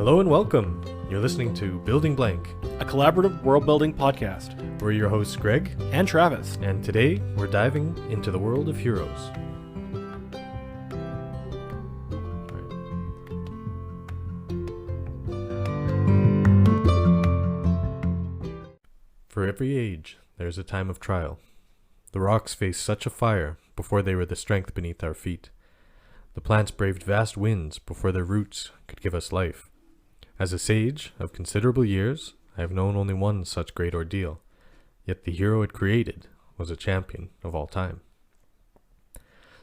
Hello and welcome. You're listening to Building Blank. A collaborative world-building podcast. We're your hosts, Greg And Travis. and today we're diving into the world of heroes. For every age, there's a time of trial. The rocks faced such a fire before they were the strength beneath our feet. The plants braved vast winds before their roots could give us life. As a sage of considerable years, I have known only one such great ordeal. Yet the hero it created was a champion of all time.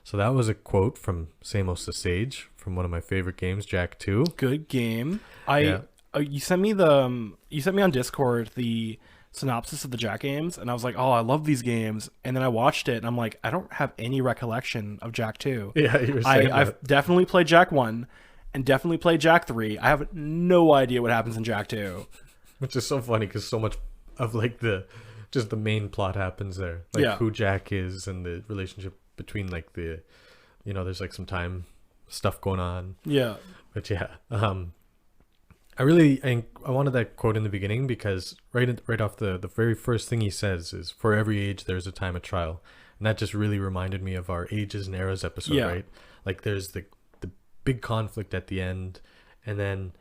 So that was a quote from Samos the Sage from one of my favorite games, Jack 2. Good game. Yeah. You sent me on Discord the synopsis of the Jack games, and I was like, oh, I love these games. And then I watched it, and I'm like, I don't have any recollection of Jack 2. Yeah, you were saying I've definitely played Jack 1 and definitely played Jack 3. I have no idea what happens in Jack 2. Which is so funny because so much of like the main plot happens there. Like who Jack is and the relationship between like the, there's like some time stuff going on. Yeah. But yeah, I wanted that quote in the beginning because right off the very first thing he says is, for every age there's a time of trial. And that just really reminded me of our Ages and Eras episode, right? Like there's the big conflict at the end, and then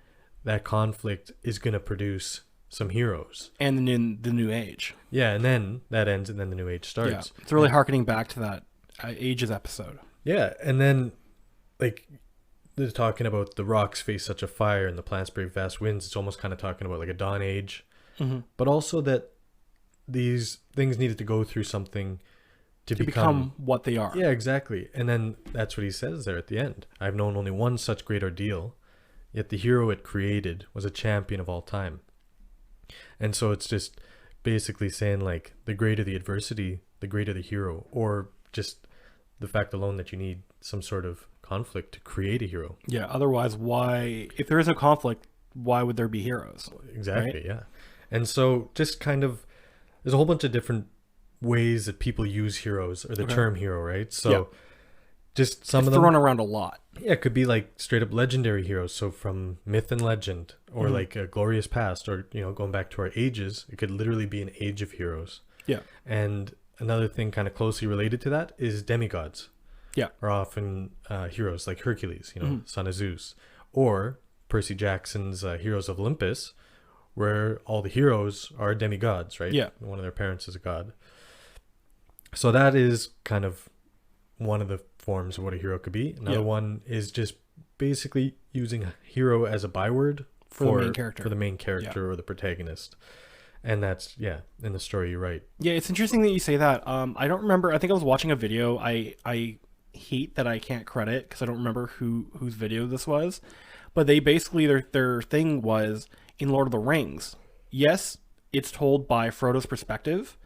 that conflict is going to produce some heroes. And then in the new age. Yeah, and then that ends and then the new age starts. Yeah. It's really harkening back to that Ages episode. Yeah, and then like they're talking about the rocks face such a fire and the plants brave vast winds. It's almost kind of talking about like a dawn age. Mm-hmm. But also that these things needed to go through something to become what they are. Yeah, exactly. And then that's what he says there at the end. I've known only one such great ordeal, yet the hero it created was a champion of all time. And so it's just basically saying like the greater the adversity, the greater the hero, or just the fact alone that you need some sort of conflict to create a hero. Yeah, otherwise if there is no conflict, why would there be heroes? Exactly, right? Yeah. And so just kind of, there's a whole bunch of different ways that people use heroes or the term hero, right? So just some of them thrown around a lot. Yeah, it could be like straight up legendary heroes, so from myth and legend, or like a glorious past, or going back to our ages, it could literally be an age of heroes. Yeah. And another thing kind of closely related to that is demigods. Yeah. Are often heroes like Hercules, son of Zeus, or Percy Jackson's Heroes of Olympus, where all the heroes are demigods, right? Yeah. One of their parents is a god. So that is kind of one of the forms of what a hero could be. Another one is just basically using a hero as a byword for the main character or the protagonist. And that's, in the story, you're right. Yeah, it's interesting that you say that. I don't remember. I think I was watching a video. I hate that I can't credit because I don't remember whose video this was. But they basically, their thing was in Lord of the Rings. Yes, it's told by Frodo's perspective,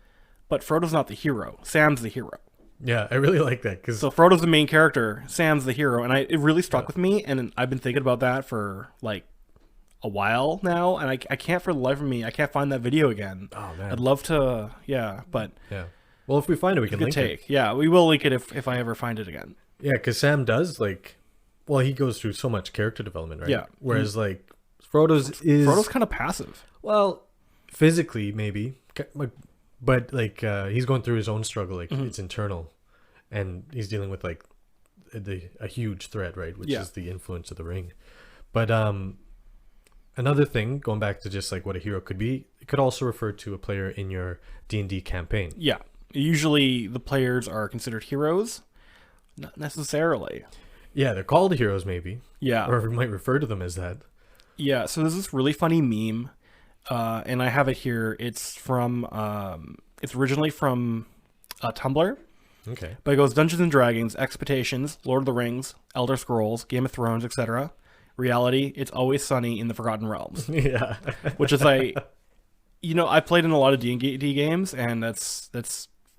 but Frodo's not the hero. Sam's the hero. Yeah, I really like that. So Frodo's the main character, Sam's the hero, and it really stuck with me, and I've been thinking about that for like a while now, and I can't for the life of me, I can't find that video again. Oh man, I'd love to, but yeah. Well, if we find it, we can link it. Yeah, we will link it if I ever find it again. Yeah, because Sam does he goes through so much character development, right? Yeah. Whereas Frodo's kind of passive. Well, physically maybe, but he's going through his own struggle. It's internal, and he's dealing with a huge threat, right? Which is the influence of the ring. But another thing, going back to just what a hero could be, it could also refer to a player in your D&D campaign. Yeah. Usually the players are considered heroes, not necessarily. Yeah, they're called heroes maybe. Yeah. Or we might refer to them as that. Yeah, so there's this really funny meme, and I have it here. It's from, it's originally from Tumblr. Okay. But it goes Dungeons and Dragons, Expectations, Lord of the Rings, Elder Scrolls, Game of Thrones, etc. Reality, It's Always Sunny in the Forgotten Realms. Yeah. Which is I played in a lot of D&D games, and that's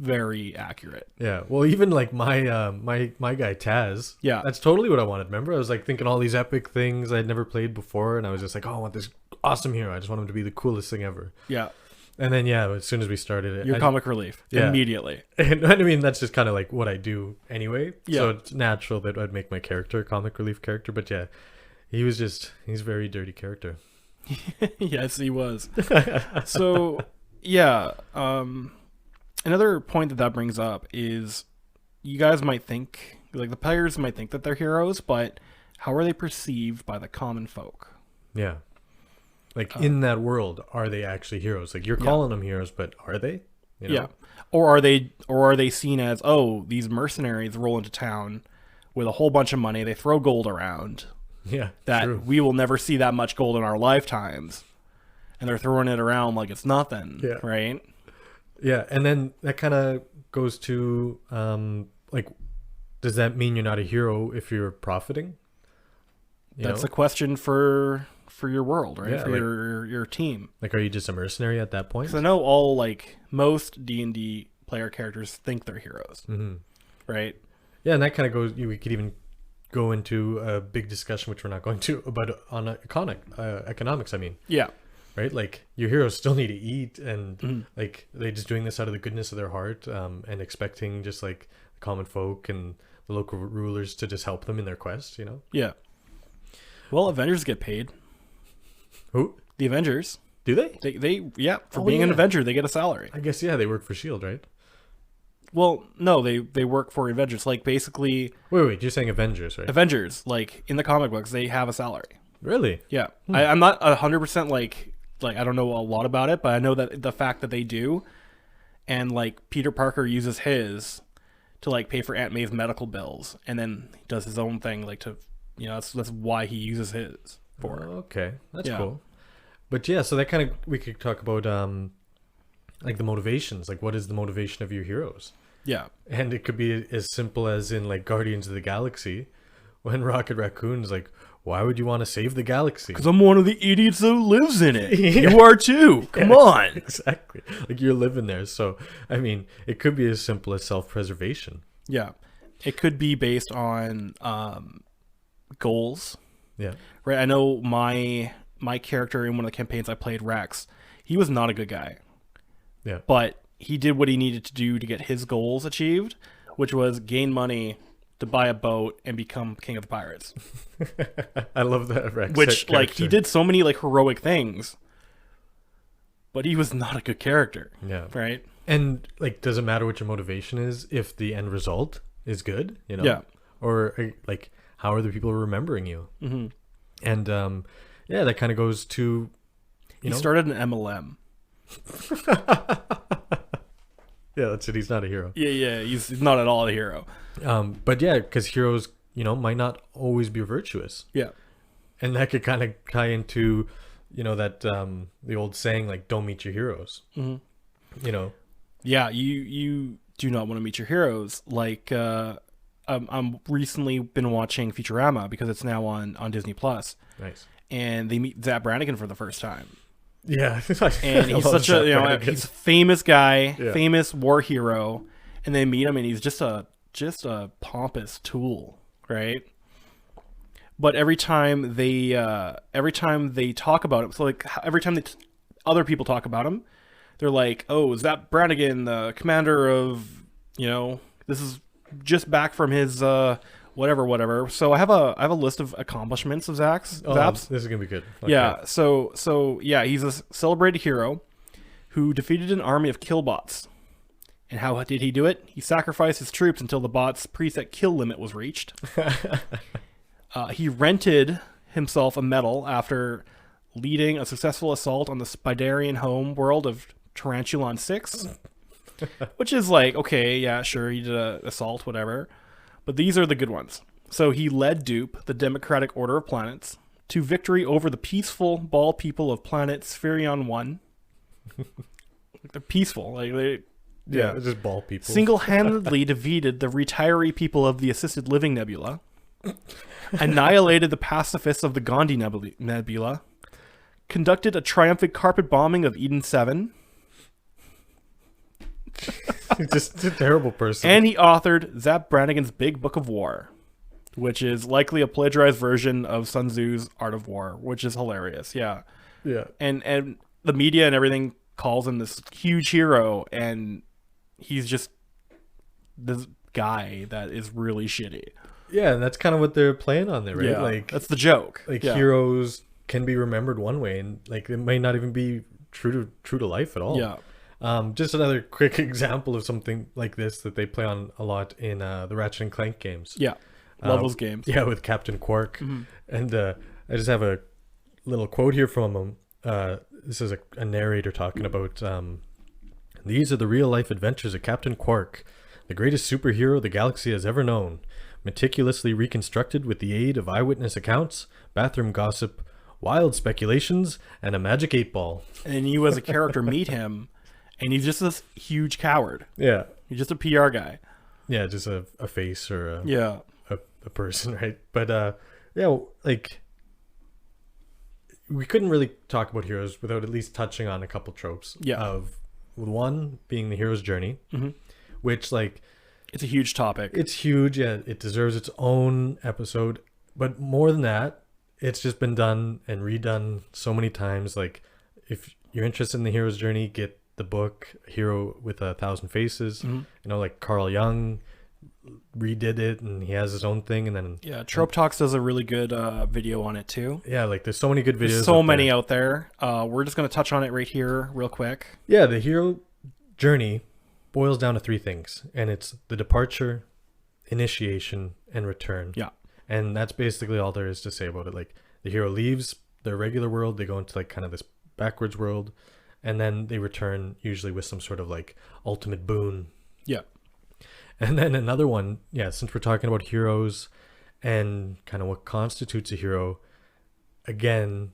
very accurate. Yeah. Well, even my guy Taz. Yeah. That's totally what I wanted. Remember, I was thinking all these epic things I'd never played before, and I was just I want this awesome hero. I just want him to be the coolest thing ever. Yeah. And then as soon as we started it, your comic relief immediately. And I mean that's just kind of what I do anyway. Yeah. So it's natural that I'd make my character a comic relief character. But yeah, he's a very dirty character. Yes, he was. So, yeah. Another point that brings up is you guys might think, like the players might think that they're heroes, but how are they perceived by the common folk? Yeah. Like in that world, are they actually heroes? Like you're calling them heroes, but are they? You know? Yeah. Or are they seen as, oh, these mercenaries roll into town with a whole bunch of money, they throw gold around. Yeah. That true. we will never see that much gold in our lifetimes. And they're throwing it around like it's nothing. Yeah. Right? Yeah, and then that kind of goes to like, does that mean you're not a hero if you're profiting? That's a question for your world, right? Yeah, For like, your team. Like, are you just a mercenary at that point? Because I know all, like, most D&D player characters think they're heroes, right? Yeah, and that kind of goes. We could even go into a big discussion, which we're not going to, about on economics. I mean, Yeah. right? Like your heroes still need to eat, and like they're just doing this out of the goodness of their heart, and expecting just like the common folk and the local rulers to just help them in their quest. You know? Yeah. Well, Avengers get paid. Who? The Avengers. Do they? They yeah, for being an Avenger, they get a salary. I guess, yeah, they work for S.H.I.E.L.D., right? Well, no, they work for Avengers. Like, basically... Wait, you're saying Avengers, right? Avengers, like, in the comic books, they have a salary. Really? Yeah. I'm not 100% like, I don't know a lot about it, but I know that the fact that they do, and, like, Peter Parker uses his to, like, pay for Aunt May's medical bills, and then he does his own thing, like, to... You know, that's why he uses his for it. Okay, that's cool. But yeah, so that kind of, we could talk about like the motivations. Like, what is the motivation of your heroes? Yeah. And it could be as simple as in like Guardians of the Galaxy, when Rocket Raccoon's like, why would you want to save the galaxy? Because I'm one of the idiots that lives in it. You are too. Come on. Exactly. Like, you're living there. So, I mean, it could be as simple as self-preservation. Yeah. It could be based on goals. Yeah. Right. I know my character in one of the campaigns I played, Rex, he was not a good guy. Yeah. But he did what he needed to do to get his goals achieved, which was gain money to buy a boat and become king of the pirates. I love that Rex. Which, like, he did so many, like, heroic things, but he was not a good character. Yeah. Right? And, like, does it matter what your motivation is if the end result is good? You know? Yeah. Or, like, how are the people remembering you? Mm-hmm. And, yeah, that kind of goes to, he started an MLM. Yeah, that's it. He's not a hero. Yeah, he's not at all a hero. But yeah, because heroes, might not always be virtuous. Yeah. And that could kind of tie into, that the old saying, like, don't meet your heroes. Mm-hmm. Yeah, you do not want to meet your heroes. Like, I'm recently been watching Futurama because it's now on Disney Plus. Nice. And they meet Zap Brannigan for the first time. Yeah. And he's such a, he's a famous guy, famous war hero. And they meet him and he's just a pompous tool, right? But every time they talk about him, so like every time other people talk about him, they're like, "Oh, Zap Brannigan, the commander of, this is just back from his whatever." So I have a list of accomplishments of Zap's. This is gonna be good. Okay. Yeah. So yeah, he's a celebrated hero who defeated an army of killbots. And how did he do it? He sacrificed his troops until the bot's preset kill limit was reached. He rented himself a medal after leading a successful assault on the Spidarian home world of Tarantulan 6. Which is like, okay, yeah, sure, he did an assault, whatever. But these are the good ones. So he led Dupe, the Democratic Order of Planets, to victory over the peaceful ball people of planet Spherion 1. They're peaceful. Like, yeah, just ball people. Single-handedly defeated the retiree people of the Assisted Living Nebula. Annihilated the pacifists of the Gandhi Nebula. Conducted a triumphant carpet bombing of Eden 7. Just a terrible person. And he authored Zap Brannigan's Big Book of War, which is likely a plagiarized version of Sun Tzu's Art of War, which is hilarious. Yeah. Yeah. And the media and everything calls him this huge hero, and he's just this guy that is really shitty. Yeah, and that's kind of what they're playing on there, right? Yeah, Like that's the joke. Yeah. heroes can be remembered one way, and like it may not even be true to life at all. Yeah. Just another quick example of something like this that they play on a lot in the Ratchet and Clank games. Yeah. Love those games. Yeah, with Captain Quark. And I just have a little quote here from him. This is a narrator talking about these are the real life adventures of Captain Quark, the greatest superhero the galaxy has ever known, meticulously reconstructed with the aid of eyewitness accounts, bathroom gossip, wild speculations, and a magic 8-ball. And you as a character meet him, and he's just this huge coward. Yeah. He's just a PR guy. Yeah, just a face or a person, right? But yeah, like we couldn't really talk about heroes without at least touching on a couple tropes. Yeah. Of one being the hero's journey, which like it's a huge topic. It's huge. Yeah, it deserves its own episode. But more than that, it's just been done and redone so many times. Like if you're interested in the hero's journey, get the book Hero with a Thousand Faces. You know, like Carl Jung redid it, and he has his own thing. And then Trope Talks does a really good video on it too. Yeah, like there's so many good videos. There's so many out there. We're just gonna touch on it right here, real quick. Yeah, the hero journey boils down to three things, and it's the departure, initiation, and return. Yeah, and that's basically all there is to say about it. Like the hero leaves their regular world, they go into like kind of this backwards world, and then they return usually with some sort of like ultimate boon. Yeah. And then another one, since we're talking about heroes and kind of what constitutes a hero, again,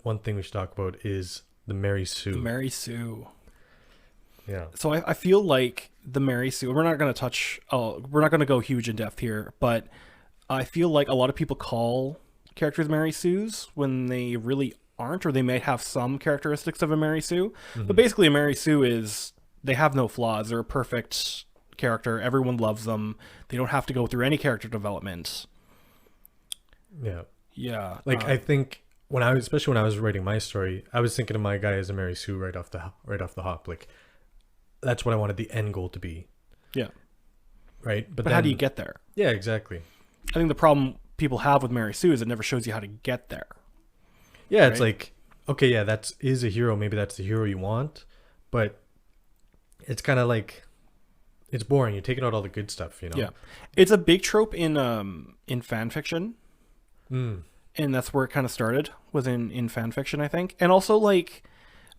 one thing we should talk about is the Mary Sue. The Mary Sue. Yeah. So I feel like the Mary Sue, we're not going to go huge in depth here, but I feel like a lot of people call characters Mary Sues when they really aren't, or they may have some characteristics of a Mary Sue. But basically a Mary Sue is, they have no flaws. They're a perfect character. Everyone loves them. They don't have to go through any character development. Yeah. Like I think especially when I was writing my story, I was thinking of my guy as a Mary Sue right off the hop. Like that's what I wanted the end goal to be. Yeah. Right. But then, how do you get there? Yeah, exactly. I think the problem people have with Mary Sue is it never shows you how to get there. Yeah, right? It's like, okay, yeah, that is a hero. Maybe that's the hero you want, but it's kind of like, it's boring. You're taking out all the good stuff, you know? Yeah. It's a big trope in fan fiction. And that's where it kind of started, was in fan fiction, I think. And also like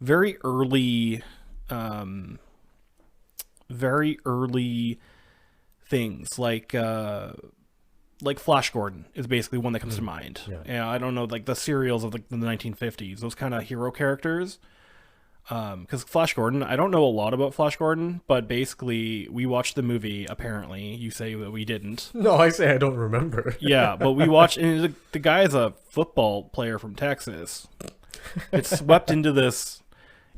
very early things like Flash Gordon is basically one that comes to mind. Yeah, I don't know, like the serials of the 1950s, those kind of hero characters. Because Flash Gordon, I don't know a lot about Flash Gordon, but basically we watched the movie. Apparently, you say that we didn't. No, I say I don't remember. Yeah, but we watched, and the guy is a football player from Texas. It's swept into this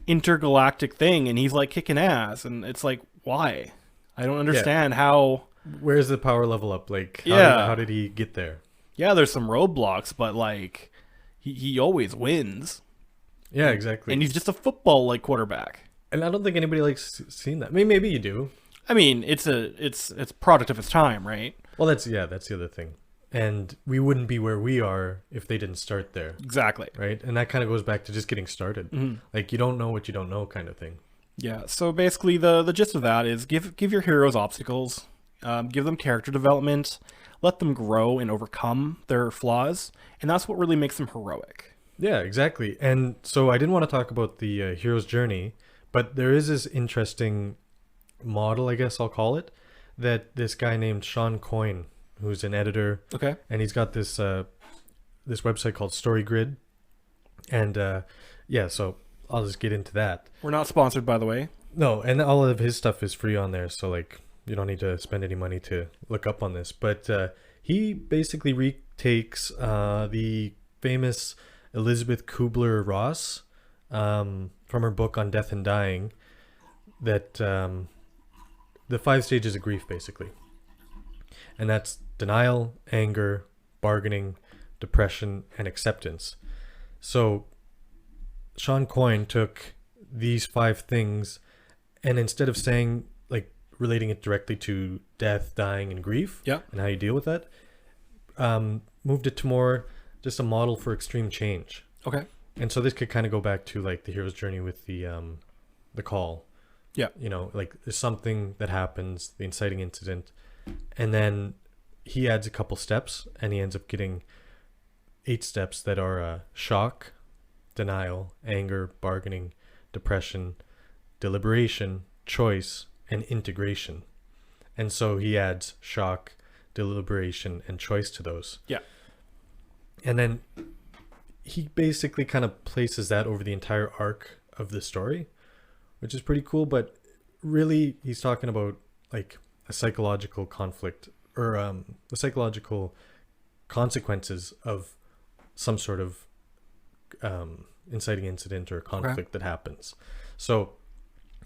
intergalactic thing, and he's like kicking ass, and it's like, why? I don't understand how. Where's the power level up? Like, how did he get there? Yeah, there's some roadblocks, but like, he always wins. Yeah, exactly. And he's just a football like quarterback. And I don't think anybody likes seeing that. Maybe you do. I mean, it's a product of its time, right? Well, that's the other thing. And we wouldn't be where we are if they didn't start there. Exactly. Right? And that kind of goes back to just getting started. Like you don't know what you don't know kind of thing. Yeah. So basically the gist of that is give your heroes obstacles, give them character development, let them grow and overcome their flaws, and that's what really makes them heroic. Yeah, exactly. And so I didn't want to talk about the hero's journey, but there is this interesting model, I guess I'll call it, that this guy named Sean Coyne, who's an editor, and he's got this this website called StoryGrid, and so I'll just get into that. We're not sponsored, by the way. No, and all of his stuff is free on there, so like you don't need to spend any money to look up on this. But he basically retakes the famous Elizabeth Kubler-Ross from her book on death and dying, that the 5 stages of grief, basically. And that's denial, anger, bargaining, depression, and acceptance. So Sean Coyne took these 5 things, and instead of saying, like, relating it directly to death, dying, and grief, and how you deal with that, moved it to more just a model for extreme change. Okay. And so this could kind of go back to like the hero's journey with the call. Yeah. You know, like there's something that happens, the inciting incident, and then he adds a couple steps, and he ends up getting 8 steps that are shock, denial, anger, bargaining, depression, deliberation, choice, and integration. And so he adds shock, deliberation, and choice to those. Yeah. And then he basically kind of places that over the entire arc of the story, which is pretty cool. But really, he's talking about like a psychological conflict, or the psychological consequences of some sort of inciting incident or conflict that happens. So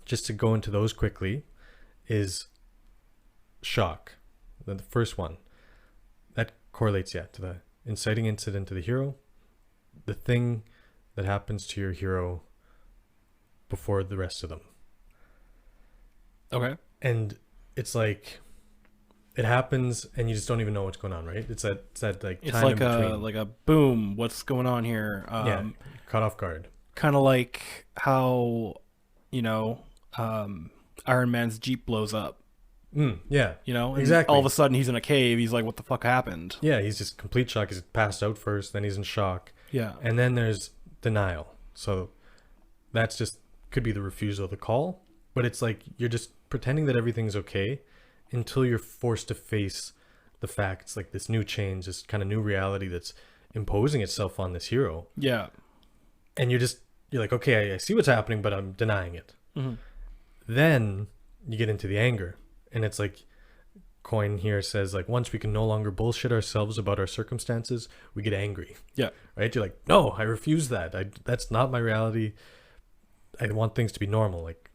just to go into those quickly is shock. The first one that correlates to the inciting incident to the hero, the thing that happens to your hero before the rest of them. Okay. And it's like it happens and you just don't even know what's going on, right? It's that like It's time like in a between. like a boom. What's going on here? Caught off guard. Kind of like how, Iron Man's Jeep blows up. Yeah. And Exactly. all of a sudden he's in a cave. He's like, "What the fuck happened?" Yeah, he's just complete shock. He's passed out first, then he's in shock. Yeah. And then there's denial. So that's just could be the refusal of the call, but it's like you're just pretending that everything's okay until you're forced to face the facts, like this new change, this kind of new reality that's imposing itself on this hero. Yeah. And you're like, okay, I see what's happening, but I'm denying it. Mm-hmm. Then you get into the anger, and it's like Coin here says, like, once we can no longer bullshit ourselves about our circumstances, we get angry. Yeah. Right? You're like, no, I refuse that. That's not my reality. I want things to be normal, like,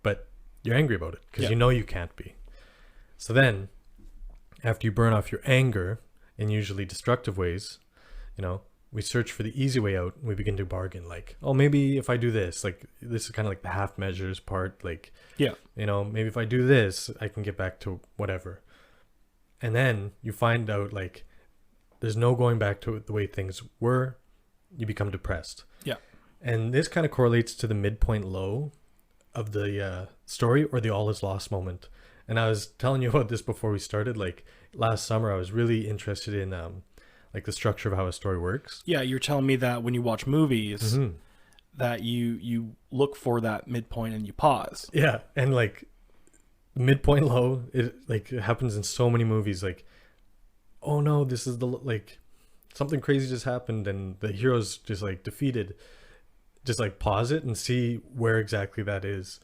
but you're angry about it because you know you can't be. So then, after you burn off your anger in usually destructive ways, we search for the easy way out. And we begin to bargain, like, oh, maybe if I do this, like, this is kind of like the half measures part, like, maybe if I do this, I can get back to whatever. And then you find out, like, there's no going back to the way things were. You become depressed. Yeah. And this kind of correlates to the midpoint low of the story, or the all is lost moment. And I was telling you about this before we started. Like last summer, I was really interested in like the structure of how a story works. Yeah, you're telling me that when you watch movies, that you look for that midpoint and you pause. Yeah, and like midpoint low, it happens in so many movies. Like, oh no, this is something crazy just happened, and the hero's just like defeated. Just like pause it and see where exactly that is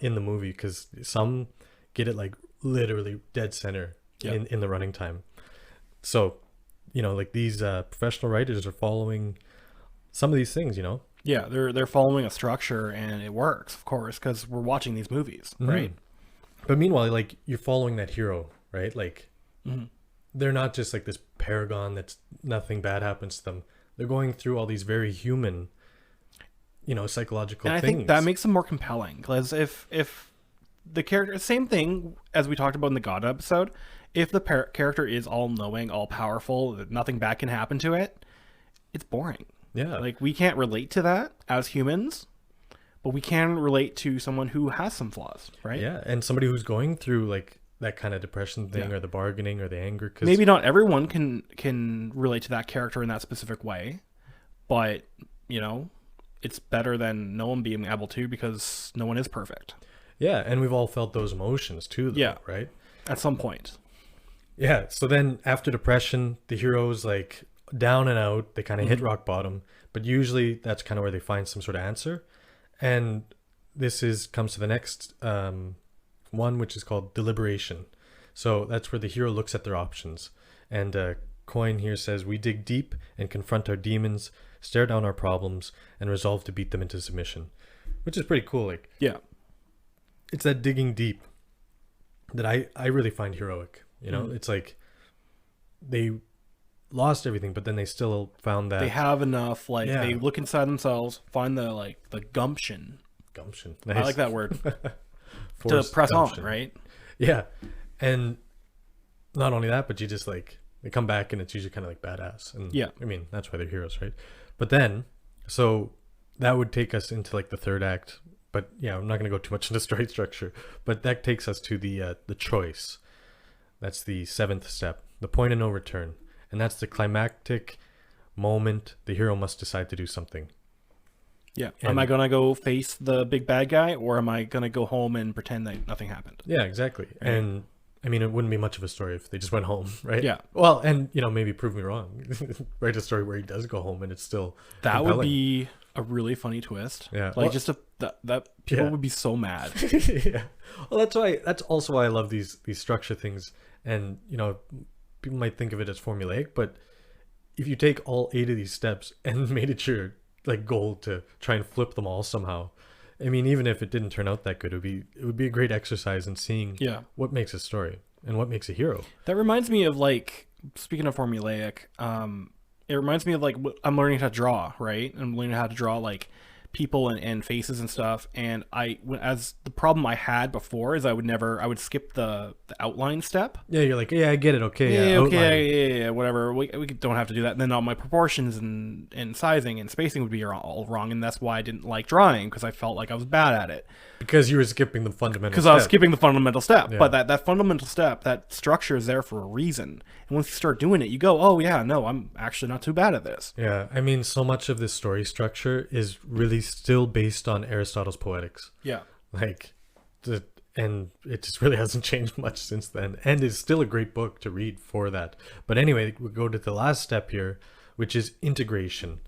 in the movie, because some get it like literally dead center in the running time. So, like these professional writers are following some of these things, Yeah, they're following a structure, and it works, of course, because we're watching these movies, right? But meanwhile, like you're following that hero, right? Like they're not just like this paragon that's nothing bad happens to them. They're going through all these very human psychological and I things. think that makes them more compelling, because if the character, same thing as we talked about in the God episode, if the character is all knowing, all powerful, that nothing bad can happen to it, it's boring. Yeah, like we can't relate to that as humans, but we can relate to someone who has some flaws, right? Yeah, and somebody who's going through like that kind of depression thing, or the bargaining or the anger. Cause maybe not everyone can relate to that character in that specific way, but it's better than no one being able to, because no one is perfect. Yeah, and we've all felt those emotions too, though, right? At some point. Yeah, so then after depression, the hero's like down and out. They kind of hit rock bottom, but usually that's kind of where they find some sort of answer. And this comes to the next one, which is called deliberation. So that's where the hero looks at their options. And Coin here says, we dig deep and confront our demons, stare down our problems, and resolve to beat them into submission, which is pretty cool. Like, yeah, it's that digging deep that I really find heroic. It's like they lost everything, but then they still found that they have enough. Like they look inside themselves, find the gumption. Nice. I like that word. To press gumption. on, right? Yeah, and not only that, but you just like they come back and it's usually kind of like badass. And Yeah. I mean that's why they're heroes, right? But then, so that would take us into like the third act. But yeah, I'm not going to go too much into story structure. But that takes us to the choice. That's the seventh step, the point of no return, and that's the climactic moment the hero must decide to do something. Yeah. And- am I gonna go face the big bad guy, or am I gonna go home and pretend that nothing happened? Yeah, exactly. Right. And I mean, it wouldn't be much of a story if they just went home, right? Yeah. Well, and maybe prove me wrong. Write a story where he does go home and it's still That would compelling. be a really funny twist. Yeah. Like Well- just that people Yeah. would be so mad. Yeah. Well, that's also why I love these structure things. And people might think of it as formulaic, but if you take all 8 of these steps and made it your like goal to try and flip them all somehow, I mean, even if it didn't turn out that good, it would be a great exercise in seeing Yeah. what makes a story and what makes a hero. That reminds me of, like, speaking of formulaic, it reminds me of like I'm learning how to draw, right? I'm learning how to draw like people and faces and stuff. And as the problem I had before is I would skip the outline step. Yeah, you're like, yeah, I get it. Okay, Yeah, outline. okay, yeah, whatever. We don't have to do that. And then all my proportions and sizing and spacing would be all wrong, and that's why I didn't like drawing, because I felt like I was bad at it. Because you were skipping the fundamental. Because I was skipping the fundamental step. Yeah. But that fundamental step, that structure is there for a reason. And once you start doing it, you go, oh yeah, no, I'm actually not too bad at this. Yeah, I mean, so much of this story structure is really still based on Aristotle's Poetics. Yeah. And it just really hasn't changed much since then. And it's still a great book to read for that. But anyway, we go to the last step here, which is integration.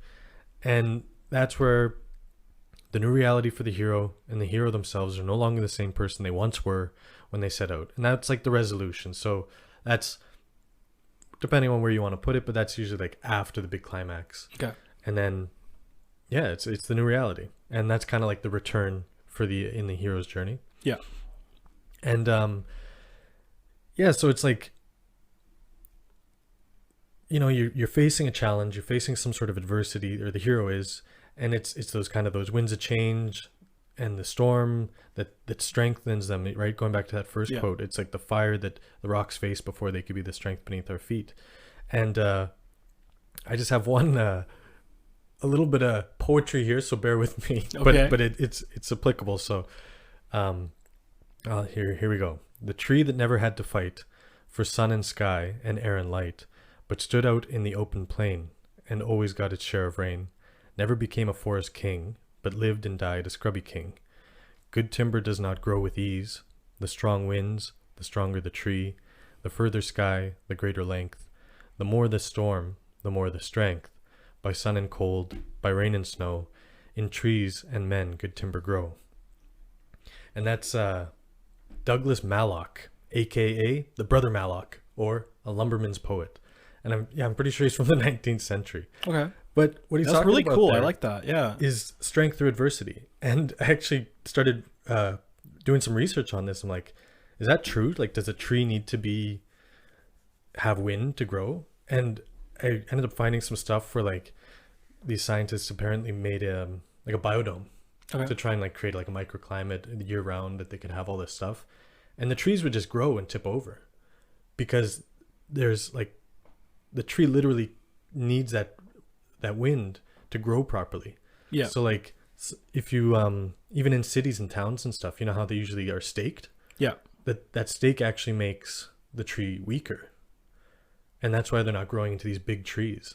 And that's where the new reality for the hero and the hero themselves are no longer the same person they once were when they set out. And that's like the resolution. So that's depending on where you want to put it, but that's usually like after the big climax. Okay. And then yeah, it's the new reality. And that's kind of like the return for in the hero's journey. Yeah. And yeah, so it's like, you're facing a challenge, you're facing some sort of adversity, or the hero is, and it's those winds of change and the storm that strengthens them, right? Going back to that first quote, it's like the fire that the rocks face before they could be the strength beneath our feet. And I just have one a little bit of poetry here, so bear with me. Okay. But it's applicable. So here we go. The tree that never had to fight for sun and sky and air and light, but stood out in the open plain and always got its share of rain, never became a forest king, but lived and died a scrubby king. Good timber does not grow with ease. The strong winds, the stronger the tree, the further sky, the greater length. The more the storm, the more the strength. By sun and cold, by rain and snow, in trees and men good timber grow. And that's Douglas Mallock, aka the Brother Mallock, or a lumberman's poet. And I'm pretty sure he's from the 19th century. Okay. But what he's That's talking really about cool. I there like that. Yeah. is strength through adversity. And I actually started doing some research on this. I'm like, is that true? Like, does a tree need to have wind to grow? And I ended up finding some stuff where like these scientists apparently made like a biodome to try and like create like a microclimate year round that they could have all this stuff. And the trees would just grow and tip over because there's like the tree literally needs that wind to grow properly. Yeah. So like if you even in cities and towns and stuff, you know how they usually are staked? Yeah. That stake actually makes the tree weaker. And that's why they're not growing into these big trees.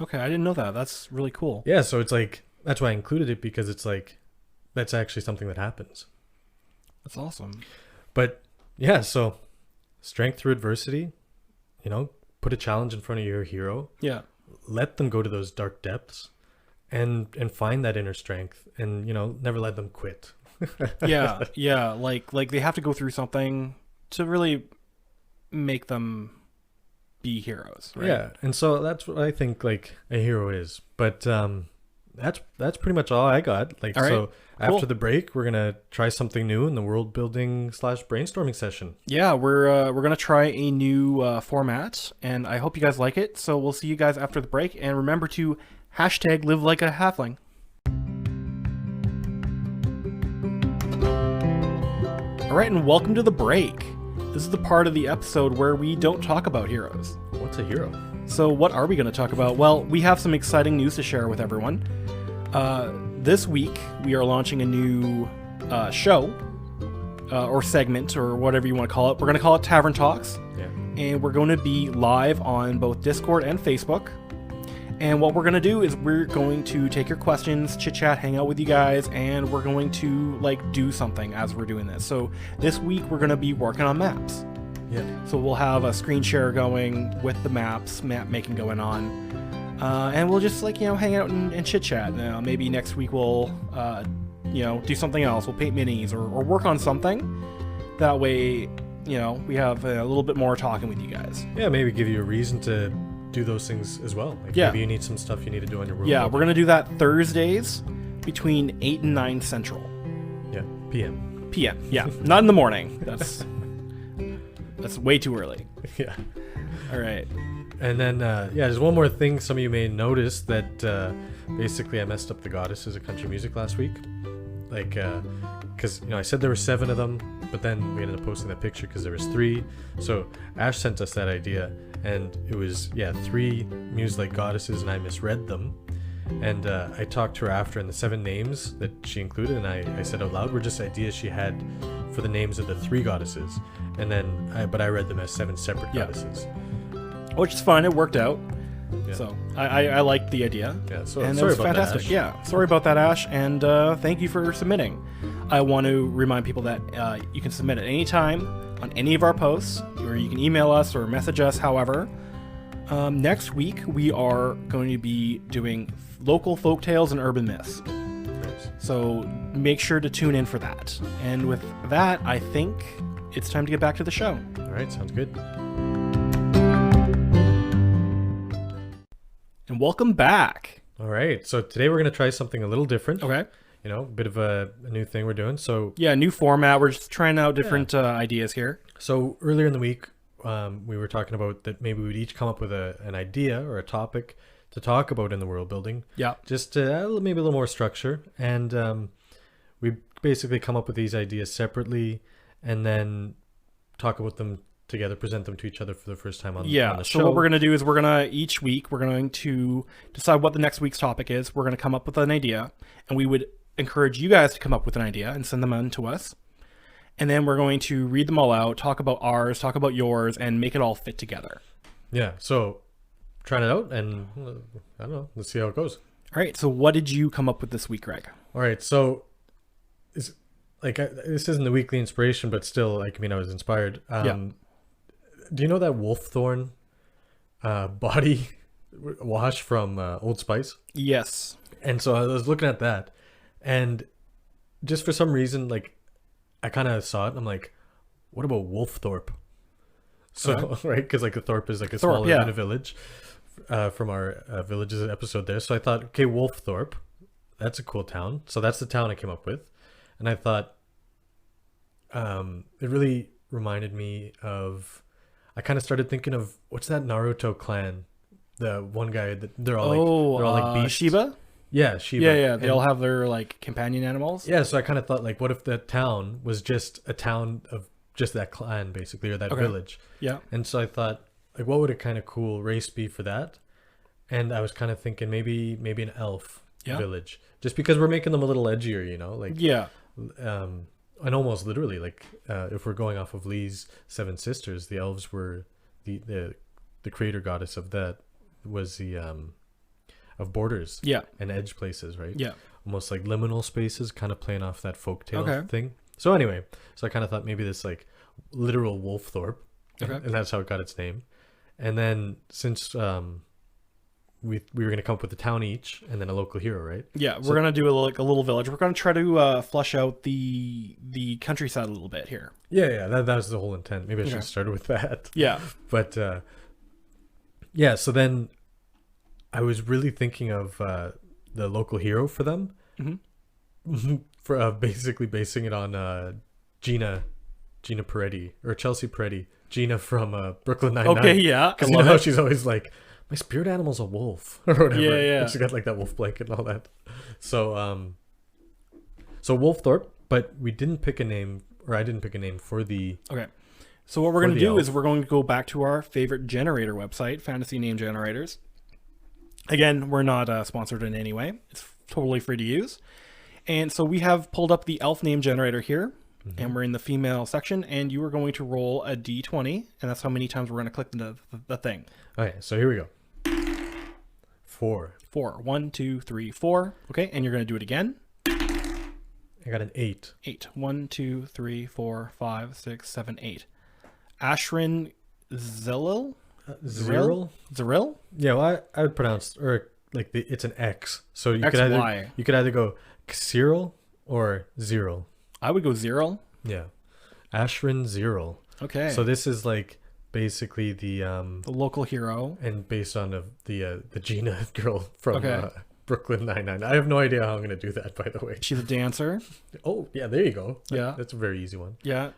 Okay. I didn't know that. That's really cool. Yeah, so it's like that's why I included it, because it's like that's actually something that happens. That's awesome. But yeah, so strength through adversity, put a challenge in front of your hero. Yeah. Let them go to those dark depths and find that inner strength, and never let them quit. Yeah. Yeah. Like they have to go through something to really make them be heroes, right? Yeah, and so that's what I think like a hero is. But that's pretty much all I got. Like, all right. So Cool. after the break, we're gonna try something new in the world building / brainstorming session. Yeah, we're gonna try a new format, and I hope you guys like it. So we'll see you guys after the break, and remember to #live like a halfling. All right, and welcome to the break. This is the part of the episode where we don't talk about heroes. What's a hero? So what are we going to talk about? Well, we have some exciting news to share with everyone. This week, we are launching a new show, or segment, or whatever you want to call it. We're going to call it Tavern Talks. Yeah. And we're going to be live on both Discord and Facebook. And what we're going to do is we're going to take your questions, chit-chat, hang out with you guys, and we're going to, do something as we're doing this. So this week, we're going to be working on maps. Yeah. So we'll have a screen share going with the map making going on. And we'll just, hang out and chit-chat. Maybe next week we'll, do something else. We'll paint minis or work on something. That way, we have a little bit more talking with you guys. Yeah, maybe give you a reason to do those things as well. Maybe you need some stuff you need to do on your world. Yeah, we're going to do that Thursdays between 8 and 9 Central. Yeah, PM. PM, yeah. Not in the morning. That's way too early. Yeah. All right. And then, there's one more thing. Some of you may notice that basically I messed up the Goddesses of Country Music last week. Because, I said there were 7 of them, but then we ended up posting that picture because there was 3. So Ash sent us that idea, and it was, 3 Muse-like goddesses, and I misread them. And I talked to her after, and the 7 names that she included, and I said out loud, were just ideas she had for the names of the 3 goddesses. And then, I read them as 7 separate goddesses. Which is fine. It worked out. Yeah. So I liked the idea. Yeah, so and sorry it was about fantastic. that, Ash. Yeah, sorry about that, Ash. And thank you for submitting. I want to remind people that you can submit at any time on any of our posts, or you can email us or message us, however. Next week, we are going to be doing local folktales and urban myths. Nice. So make sure to tune in for that. And with that, I think it's time to get back to the show. All right, sounds good. And welcome back. All right, so today we're going to try something a little different. Okay. A bit of a new thing we're doing. So Yeah, new format. We're just trying out different ideas here. So earlier in the week, we were talking about that maybe we'd each come up with an idea or a topic to talk about in the world building. Yeah. Just maybe a little more structure. And we basically come up with these ideas separately and then talk about them together, present them to each other for the first time on the show. So what we're going to do is each week, we're going to decide what the next week's topic is. We're going to come up with an idea, and we would encourage you guys to come up with an idea and send them in to us. And then we're going to read them all out, talk about ours, talk about yours, and make it all fit together. Yeah. So trying it out, and I don't know. Let's see how it goes. All right. So what did you come up with this week, Greg? All right. So this isn't the weekly inspiration, but still, I was inspired. Do you know that wolf thorn body wash from Old Spice? Yes. And so I was looking at that, and just for some reason, I kind of saw it. And I'm like, what about Wolfthorpe? So, right, because a thorp is a smaller than a village from our villages episode there. So I thought, okay, Wolfthorpe, that's a cool town. So that's the town I came up with, and I thought, it really reminded me of. I kind of started thinking of what's that Naruto clan, the one guy that they're all beasts. Shiba? Yeah, Shiba. Yeah. They all have their companion animals. Yeah, so I kind of thought what if that town was just a town of just that clan basically, or that village. Yeah. And so I thought what would a kind of cool race be for that? And I was kind of thinking maybe an elf village, just because we're making them a little edgier, and almost literally, if we're going off of Lee's 7 Sisters, the elves were the creator goddess of that was the of borders, and edge places, right? Yeah, almost like liminal spaces, kind of playing off that folktale thing. So anyway, I kind of thought maybe this literal Wolfthorpe, and that's how it got its name. And then since we were going to come up with a town each and then a local hero, right? Yeah, we're going to do a little village. We're going to try to flush out the countryside a little bit here. Yeah, that was the whole intent. Maybe I should have started with that. Yeah. But so then I was really thinking of the local hero for them, for basically basing it on Gina Peretti, or Chelsea Peretti, Gina from Brooklyn Nine-Nine. Okay, yeah. Because she's always like, my spirit animal's a wolf, or whatever. Yeah. She's got that wolf blanket and all that. So Wolfthorpe, but we didn't pick a name, or I didn't pick a name for the So what we're For going to the do is elf. we're going to go back to our favorite generator website, Fantasy Name Generators. Again, we're not sponsored in any way. It's totally free to use. And so we have pulled up the elf name generator here, and we're in the female section, and you are going to roll a d20, and that's how many times we're going to click the thing. Okay, so here we go. 4. 4. 1, 2, 3, 4. Okay, and you're going to do it again. I got an 8. 8. 1, 2, 3, 4, 5, 6, 7, 8. Ashrin Zilil? Zero? Ziril? Yeah, well, I would pronounce, or like it's an X. So you XY. could either go Cyril or Zero. I would go Ziril. Yeah. Ashrin Zero. Okay. So this is like basically the local hero. and based on the Gina girl from Okay. Brooklyn Nine-Nine. I have no idea how I'm gonna do that, by the way. She's a dancer. Oh yeah, there you go. Yeah. That's a very easy one. Yeah.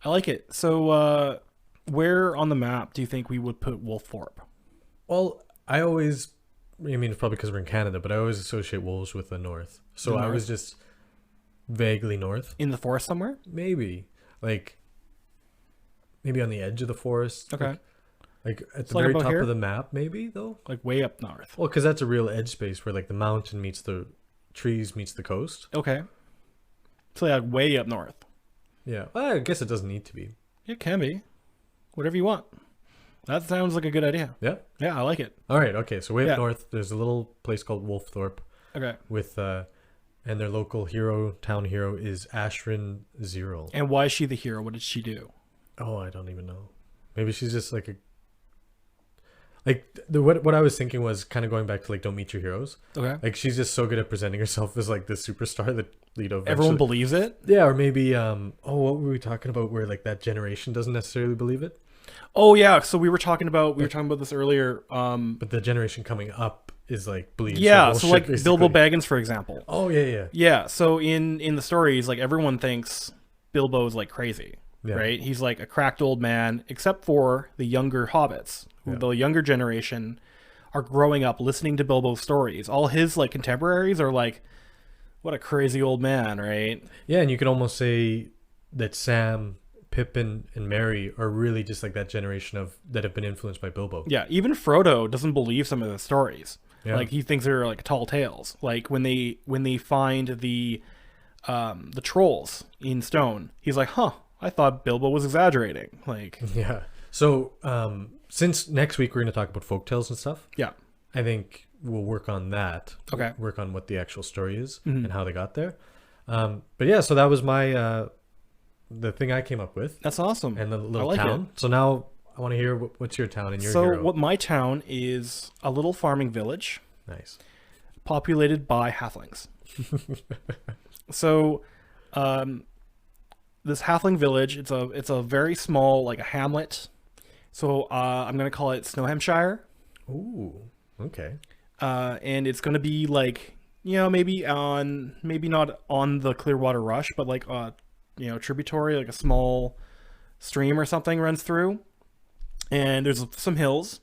I like it. So where on the map do you think we would put Wolfthorpe? Well, I mean, it's probably because we're in Canada, but I always associate wolves with the north. So The I north? was just vaguely north. In the forest somewhere? Maybe. Like, maybe on the edge of the forest. Okay. Like at the like very about top here? of the map, maybe, though? Like way up north. Well, because that's a real edge space where, like, the mountain meets the trees meets the coast. Okay. So like way up north. Yeah. Well, I guess it doesn't need to be. It can be. Whatever you want. That sounds like a good idea. Yeah? Yeah, I like it. All right, okay. So way Yeah. up north, there's a little place called Wolfthorpe Okay. with, and their local town hero is Ashrin Zero. And why is she the hero? What did she do? Oh, I don't even know. Maybe she's just like what I was thinking was kind of going back to like Don't Meet Your Heroes. Okay. Like she's just so good at presenting herself as like the superstar that Everyone believes it? yeah, or maybe what were we talking about where like that generation doesn't necessarily believe it, Oh yeah, so we were talking about this earlier. but the generation coming up is like believes Yeah, the so bullshit, like Bilbo basically. Baggins, for example. Oh yeah. Yeah, so in the stories, like everyone thinks Bilbo's like crazy, Yeah. right? He's like a cracked old man, except for the younger hobbits, who Yeah. the younger generation are growing up listening to Bilbo's stories. All his like contemporaries are like, what a crazy old man, right? Yeah, and you could almost say that Sam, Pippin, and Merry are really just like that generation that have been influenced by Bilbo. Yeah, even Frodo doesn't believe some of the stories. Yeah. Like he thinks they're like tall tales. Like when they find the trolls in stone, he's like, "Huh, I thought Bilbo was exaggerating." Like, Yeah. So since next week we're going to talk about folktales and stuff, yeah. I think we'll work on that. Okay. Work on what the actual story is Mhm. and how they got there. But yeah, so that was my the thing I came up with That's awesome. and the little like town. So now I want to hear what's your town and your So hero. what my town is a little farming village Nice. populated by halflings. So this halfling village, it's a very small, like a hamlet. So I'm gonna call it Snowhampshire. Ooh. Okay. And it's gonna be like, maybe not on the Clearwater Rush, but like tributary, like a small stream or something runs through, and there's some hills,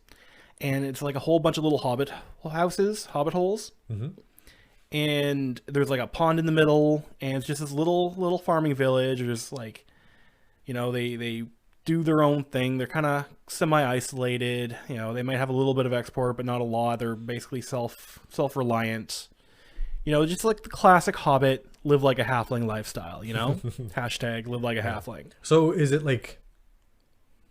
and it's like a whole bunch of little hobbit holes, Mm-hmm. and there's like a pond in the middle, and it's just this little farming village. Just like, they do their own thing. They're kind of semi-isolated. They might have a little bit of export, but not a lot. They're basically self-reliant. Just like the classic Hobbit, live like a halfling lifestyle, Hashtag live like a halfling. So is it like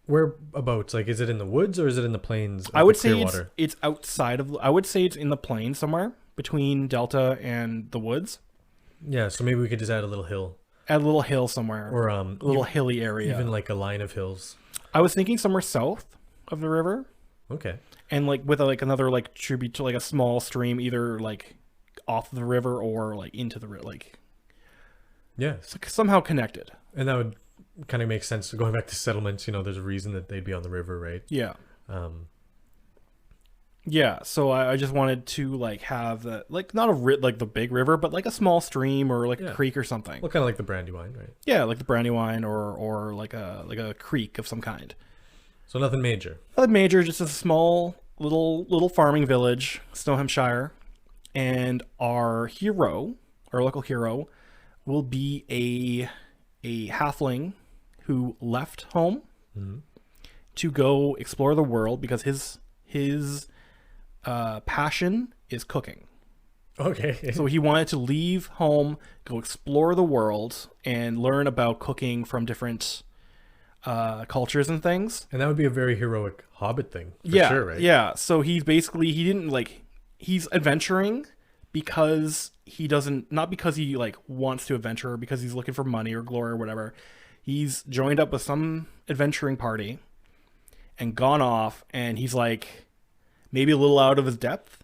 whereabouts? Like, is it in the woods or is it in the plains? Of I would the say Clearwater? it's outside of, I would say it's in the plains somewhere between Delta and the woods. Yeah. So maybe we could just add a little hill At a little hill somewhere. or A little hilly area. even like a line of hills. I was thinking somewhere south of the river, Okay. and like with like another like tribute to like a small stream, either like off the river or like into the river, like Yeah. somehow connected. And that would kind of make sense. Going back to settlements, there's a reason that they'd be on the river, right? Yeah. Um, Yeah, so I just wanted to like have that, like not like the big river, but like a small stream or like Yeah. a creek or something. well, kind of like the Brandywine, right? Yeah, like the Brandywine or like a creek of some kind. So nothing major. Nothing major, just a small little farming village, Snowhampshire, and our local hero, will be a halfling who left home to go explore the world because his passion is cooking. Okay. So he wanted to leave home, go explore the world, and learn about cooking from different cultures and things. And that would be a very heroic Hobbit thing, for Yeah, sure, right? yeah. So he's basically he's adventuring because he doesn't, not because he like wants to adventure or because he's looking for money or glory or whatever. He's joined up with some adventuring party and gone off, and he's like maybe a little out of his depth.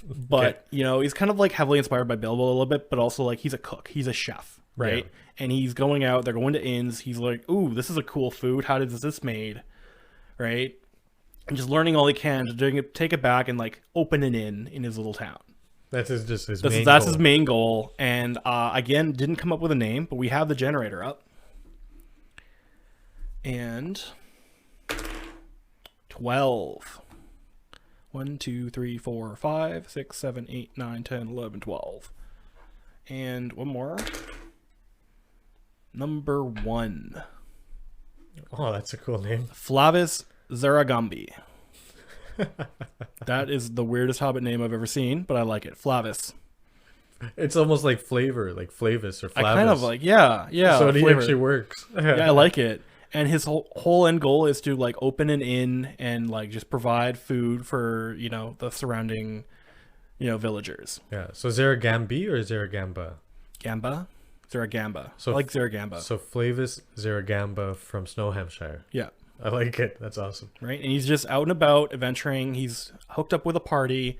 But he's kind of like heavily inspired by Bilbo a little bit, but also like he's a cook, he's a chef, right? Yeah. And he's going out, they're going to inns, he's like, ooh, this is a cool food, how is this made, right? And just learning all he can to take it back and like open an inn in his little town. That's his his main goal. And again, didn't come up with a name, but we have the generator up. And 12. 1, 2, 3, 4, 5, 6, 7, 8, 9, 10, 11, 12. And one more. Number 1. Oh, that's a cool name. Flavis Zaragambi. That is the weirdest Hobbit name I've ever seen, but I like it. Flavis. It's almost like flavor, like Flavis or Flavis. I kind of like, yeah. So it actually works. Yeah, I like it. And his whole end goal is to like open an inn and like just provide food for, the surrounding, villagers. Yeah. So Zaragambi or Zaragamba? Gamba? Zaragamba. So I like Zaragamba. So Flavis Zaragamba from Snow Hampshire. Yeah. I like it. That's awesome. Right. And he's just out and about adventuring. He's hooked up with a party,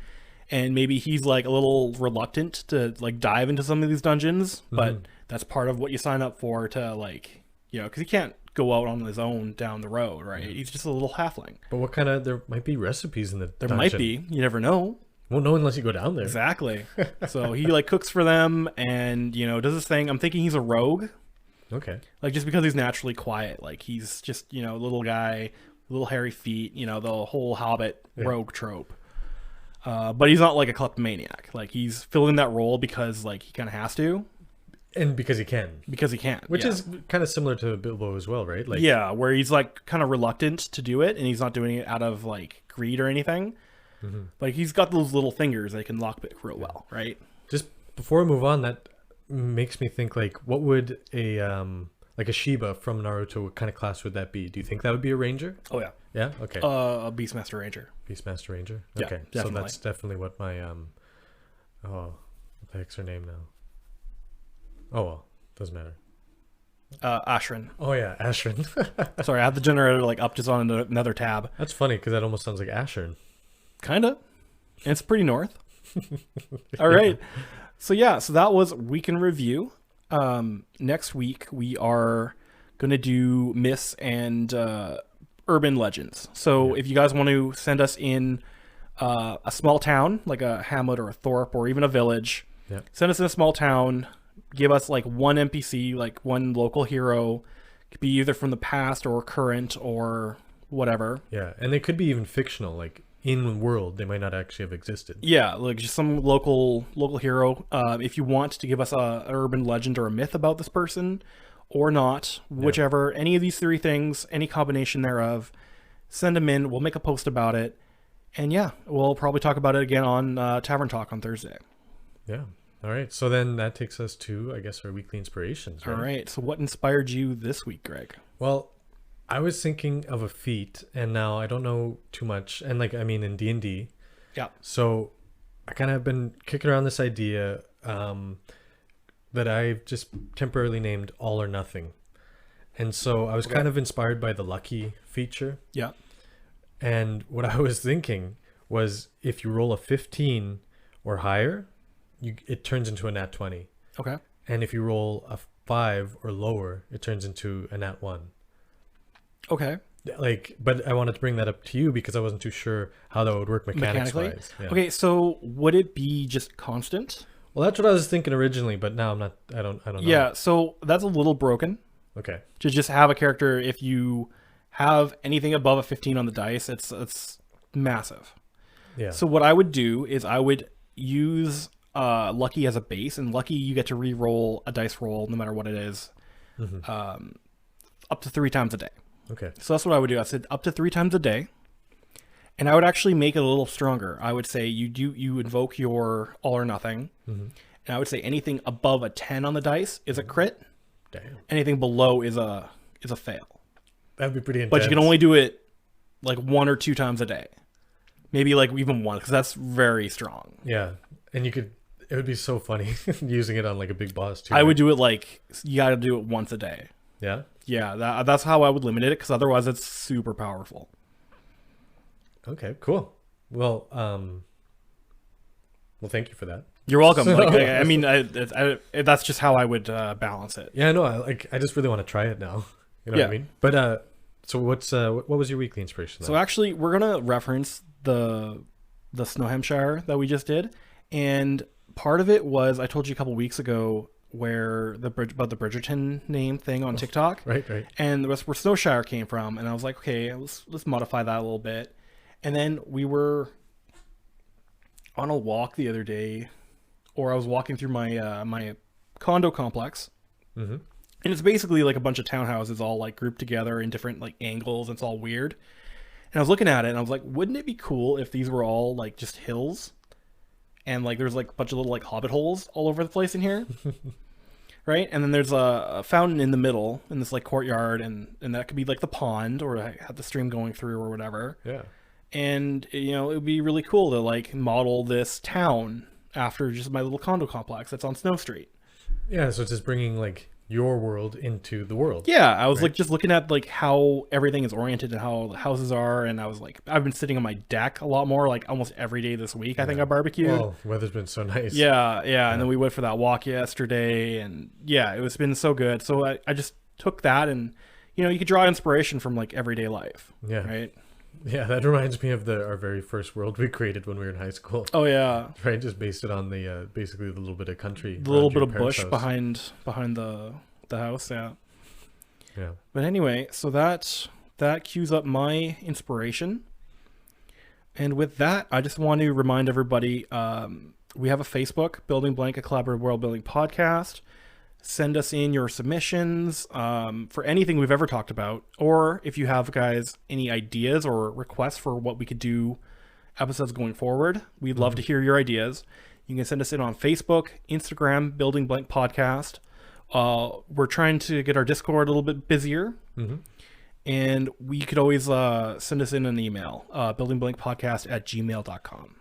and maybe he's like a little reluctant to like dive into some of these dungeons, but that's part of what you sign up for to like, because he can't go out on his own down the road, right? He's just a little halfling. But what kind of, there might be recipes in the There dungeon. might be. You never know. Won't know unless you go down there. Exactly. So he like cooks for them and, does this thing. I'm thinking he's a rogue. Okay. Like just because he's naturally quiet. Like he's just, a little guy, little hairy feet, the whole Hobbit rogue trope. But he's not like a kleptomaniac. Like he's filling that role because like he kind of has to. And because he can. Which is kind of similar to Bilbo as well, right? Like, yeah, where he's like kind of reluctant to do it, and he's not doing it out of like greed or anything. But he's got those little fingers that can lockpick real well, right? Just before we move on, that makes me think like, what would a Shiba from Naruto, what kind of class would that be? Do you think that would be a ranger? Oh yeah. Yeah. Okay. A Beastmaster Ranger. Beastmaster Ranger. Yeah, okay. definitely. So that's definitely what my what the heck's her name now? Oh well, doesn't matter. Ashrin. Oh yeah, Ashrin. Sorry, I have the generator like up just on another tab. That's funny because that almost sounds like Ashern. Kinda. It's pretty north. All right. So that was Week in Review. Next week we are gonna do myths and urban legends. So if you guys want to send us in a small town like a hamlet or a thorp or even a village, send us in a small town. Give us like one NPC, like one local hero. It could be either from the past or current or whatever. Yeah, and they could be even fictional, like in the world. They might not actually have existed. Yeah, like just some local hero. If you want to give us an urban legend or a myth about this person or not, whichever, any of these three things, any combination thereof, send them in. We'll make a post about it. And we'll probably talk about it again on Tavern Talk on Thursday. Yeah. All right, so then that takes us to, I guess, our weekly inspirations, right? All right, so what inspired you this week, Greg? Well, I was thinking of a feat, and now I don't know too much, and in D&D. Yeah. So I kind of have been kicking around this idea that I've just temporarily named All or Nothing. And so I was kind of inspired by the Lucky feature. Yeah. And what I was thinking was if you roll a 15 or higher, it turns into a nat 20. Okay. And if you roll a 5 or lower, it turns into a nat 1. Okay. But I wanted to bring that up to you because I wasn't too sure how that would work mechanically. Yeah. Okay, so would it be just constant? Well, that's what I was thinking originally, but now I don't know. Yeah, so that's a little broken. Okay. To just have a character, if you have anything above a 15 on the dice, it's massive. Yeah. So what I would do is I would use Lucky as a base, and Lucky you get to re-roll a dice roll no matter what it is, up to 3 times a day. Okay. So that's what I would do. I said up to 3 times a day. And I would actually make it a little stronger. I would say you invoke your all or nothing. Mm-hmm. And I would say anything above a 10 on the dice is a crit. Damn. Anything below is a fail. That'd be pretty intense. But you can only do it like 1 or 2 times a day. Maybe like even 1, because that's very strong. Yeah. And it would be so funny using it on like a big boss too. I would do it like, you got to do it once a day. Yeah? Yeah, that's how I would limit it, because otherwise it's super powerful. Okay, cool. Well, thank you for that. You're welcome. Like, I mean, that's just how I would balance it. Yeah, no, I just really want to try it now. You know what I mean? But so what was your weekly inspiration then? So actually, we're gonna reference the Snow Hampshire that we just did, and part of it was I told you a couple weeks ago where about the Bridgerton name thing on TikTok, right, and that's where Snowshire came from, and I was like, okay, let's modify that a little bit, and then we were on a walk the other day, or I was walking through my my condo complex. Mm-hmm. And it's basically like a bunch of townhouses all like grouped together in different like angles. It's all weird. And I was looking at it and I was like, wouldn't it be cool if these were all like just hills? And like there's like a bunch of little like hobbit holes all over the place in here. Right? And then there's a fountain in the middle in this like courtyard, and that could be like the pond, or have the stream going through or whatever. Yeah. And you know, it would be really cool to like model this town after just my little condo complex that's on Snow Street. Yeah, so it's just bringing like your world into the world. Yeah, I was like just looking at like how everything is oriented and how the houses are, and I was like, I've been sitting on my deck a lot more, like almost every day this week. I think I barbecued. Well, the weather's been so nice. Yeah, and then we went for that walk yesterday, and yeah, it's been so good. So I just took that, and you know, you could draw inspiration from like everyday life. Yeah. Right. Yeah, that reminds me of our very first world we created when we were in high school. Oh yeah. Right, just based it on the basically the little bit of country, the little bit of bush house. behind the house. Yeah. Yeah. But anyway, so that cues up my inspiration. And with that, I just want to remind everybody, we have a Facebook, Building Blank, a collaborative world building podcast. Send us in your submissions for anything we've ever talked about, or if you have, guys, any ideas or requests for what we could do episodes going forward, we'd love to hear your ideas. You can send us in on Facebook, Instagram, Building Blank Podcast. We're trying to get our Discord a little bit busier. Mm-hmm. And we could always send us in an email, buildingblankpodcast@gmail.com.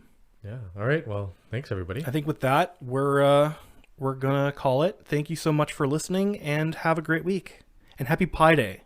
Yeah. All right. Well, thanks, everybody. I think with that, we're going to call it. Thank you so much for listening, and have a great week. And happy Pi Day.